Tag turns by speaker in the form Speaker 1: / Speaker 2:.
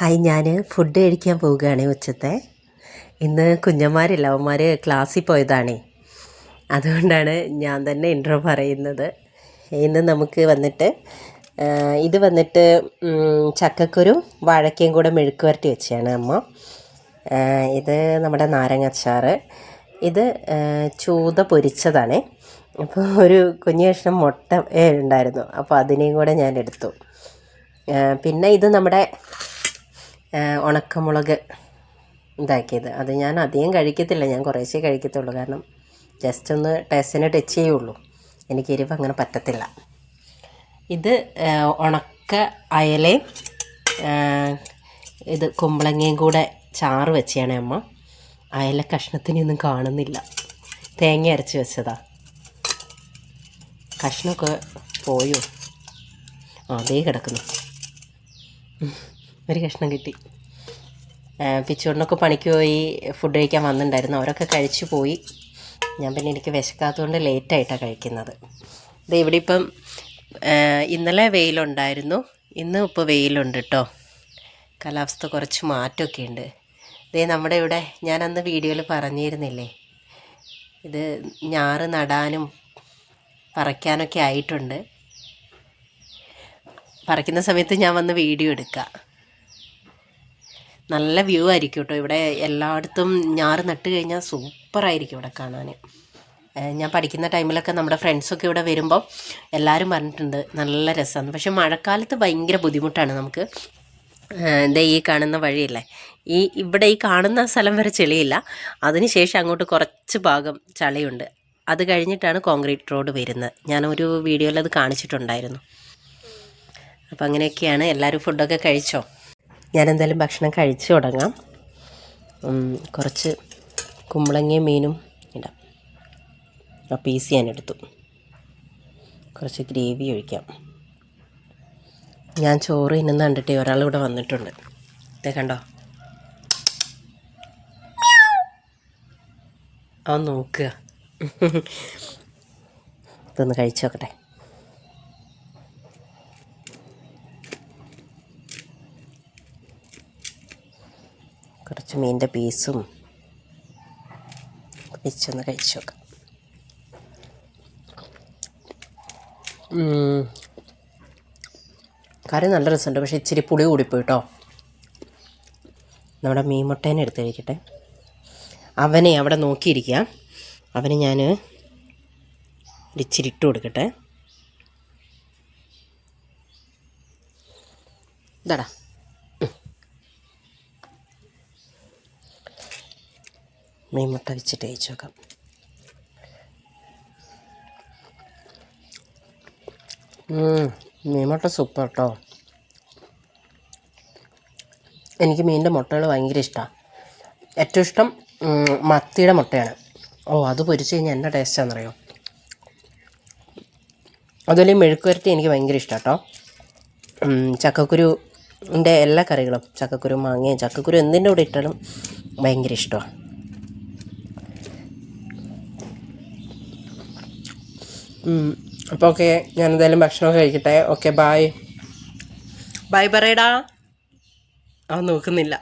Speaker 1: Hi, ഞാൻ food കഴിക്കാൻ പോവുകയാണ് ഉച്ചത്തെ. ഇന്ന് കുഞ്ഞന്മാരില്ല, അവന്മാർ ക്ലാസ്സിൽ പോയതാണേ. അതുകൊണ്ടാണ് ഞാൻ തന്നെ ഇൻട്രോ പറയുന്നത്. ഇന്ന് നമുക്ക് വന്നിട്ട് ഇത് വന്നിട്ട് ചക്കക്കുരു വാഴക്കയും കൂടെ മെഴുക്ക് വരട്ടി വെച്ചാണ് അമ്മ. ഇത് നമ്മുടെ നാരങ്ങാച്ചാർ. ഇത് ചൂത പൊരിച്ചതാണ്. അപ്പോൾ ഒരു കുഞ്ഞു കഷ്ണം മുട്ട ഉണ്ടായിരുന്നു, അപ്പോൾ അതിനെയും കൂടെ ഞാൻ എടുത്തു. പിന്നെ ഇത് നമ്മുടെ ഉണക്കമുളക് ഇതാക്കിയത്. അത് ഞാൻ അധികം കഴിക്കത്തില്ല, ഞാൻ കുറേശ്ശേ കഴിക്കത്തുള്ളൂ. കാരണം ജസ്റ്റ് ഒന്ന് ടേസ്റ്റിന് ടച്ച് ചെയ്യുള്ളൂ, എനിക്ക് എരിവ് അങ്ങനെ പറ്റത്തില്ല. ഇത് ഉണക്ക അയലയും ഇത് കുമ്പളങ്ങയും കൂടെ ചാറ് വെച്ചാണ് അമ്മ. അയല കഷ്ണത്തിനൊന്നും കാണുന്നില്ല, തേങ്ങ അരച്ച് വെച്ചതാ. കഷ്ണമൊക്കെ പോയോ? അതേ കിടക്കുന്നു. ഒരു കഷ്ണം കിട്ടി. പിച്ചോടിനൊക്കെ പണിക്ക് പോയി ഫുഡ് കഴിക്കാൻ വന്നിട്ടുണ്ടായിരുന്നു, അവരൊക്കെ കഴിച്ചു പോയി. ഞാൻ പിന്നെ എനിക്ക് വിശക്കാത്തതുകൊണ്ട് ലേറ്റായിട്ടാണ് കഴിക്കുന്നത്. ഇത് ഇവിടെ ഇപ്പം ഇന്നലെ വെയിലുണ്ടായിരുന്നു, ഇന്ന് ഇപ്പോൾ വെയിലുണ്ട് കേട്ടോ. കാലാവസ്ഥ കുറച്ച് മാറ്റമൊക്കെ ഉണ്ട്. ഇതേ നമ്മുടെ ഇവിടെ ഞാൻ അന്ന് വീഡിയോയിൽ പറഞ്ഞിരുന്നില്ലേ, ഇത് ഞാറ് നടാനും പറിക്കാനൊക്കെ ആയിട്ടുണ്ട്. പറിക്കുന്ന സമയത്ത് ഞാൻ വന്ന് വീഡിയോ എടുക്കുക. നല്ല വ്യൂ ആയിരിക്കും കേട്ടോ. ഇവിടെ എല്ലായിടത്തും ഞാറ് നട്ട് കഴിഞ്ഞാൽ സൂപ്പറായിരിക്കും ഇവിടെ കാണാൻ. ഞാൻ പഠിക്കുന്ന ടൈമിലൊക്കെ നമ്മുടെ ഫ്രണ്ട്സൊക്കെ ഇവിടെ വരുമ്പോൾ എല്ലാവരും പറഞ്ഞിട്ടുണ്ട് നല്ല രസമാണ്. പക്ഷെ മഴക്കാലത്ത് ഭയങ്കര ബുദ്ധിമുട്ടാണ് നമുക്ക്. എന്താ ഈ കാണുന്ന വഴിയല്ലേ, ഇവിടെ ഈ കാണുന്ന സ്ഥലം വരെ ചെളിയില്ല, അതിന് ശേഷം അങ്ങോട്ട് കുറച്ച് ഭാഗം ചളിയുണ്ട്. അത് കഴിഞ്ഞിട്ടാണ് കോൺക്രീറ്റ് റോഡ് വരുന്നത്. ഞാനൊരു വീഡിയോയിൽ അത് കാണിച്ചിട്ടുണ്ടായിരുന്നു. അപ്പോൾ അങ്ങനെയൊക്കെയാണ്. എല്ലാവരും ഫുഡൊക്കെ കഴിച്ചോ? ഞാനെന്തായാലും ഭക്ഷണം കഴിച്ചു തുടങ്ങാം. കുറച്ച് കുമ്പളങ്ങയും മീനും ഇടാം. ആ പീസ് ഞാൻ എടുത്തു. കുറച്ച് ഗ്രേവി ഒഴിക്കാം. ഞാൻ ചോറ് ഇന്ന് കണ്ടിട്ടേ ഒരാളിവിടെ വന്നിട്ടുണ്ട്. ഇതേ കണ്ടോ, അവൻ നോക്കുക. ഇതൊന്ന് കഴിച്ചു നോക്കട്ടെ. കുറച്ച് മീനിൻ്റെ പീസും വെച്ചൊന്ന് കഴിച്ചു നോക്കാം. കറി നല്ല രസമുണ്ട്, പക്ഷേ ഇച്ചിരി പുളി കൂടിപ്പോയി കേട്ടോ. നമ്മുടെ മീൻ മുട്ടേനെ എടുത്ത് കഴിക്കട്ടെ. അവനെ അവിടെ നോക്കിയിരിക്കുക, അവന് ഞാൻ ഇച്ചിരി ഇട്ട് കൊടുക്കട്ടെ. ഇതാടാ, മീൻ മുട്ട വെച്ചിട്ട് കഴിച്ചു നോക്കാം. മീൻ മുട്ട സൂപ്പർ കേട്ടോ. എനിക്ക് മീനിൻ്റെ മുട്ടകൾ ഭയങ്കര ഇഷ്ടമാണ്. ഏറ്റവും ഇഷ്ടം മത്തിയുടെ മുട്ടയാണ്. അത് പൊരിച്ച് കഴിഞ്ഞാൽ എന്നാ ടേസ്റ്റാണെന്നറിയോ. അതുപോലെ മെഴുക്ക് വരട്ടി എനിക്ക് ഭയങ്കര ഇഷ്ടമാണ് കേട്ടോ. ചക്കക്കുരുൻ്റെ എല്ലാ കറികളും, ചക്കക്കുരു മാങ്ങയും ചക്കക്കുരു എന്തിൻ്റെ കൂടെ ഇട്ടാലും ഭയങ്കര ഇഷ്ടമാണ്. അപ്പോൾ ഓക്കെ, ഞാൻ എന്തായാലും ഭക്ഷണമൊക്കെ കഴിക്കട്ടെ. Okay, bye. ബായ് പറയടാ. അവൻ നോക്കുന്നില്ല.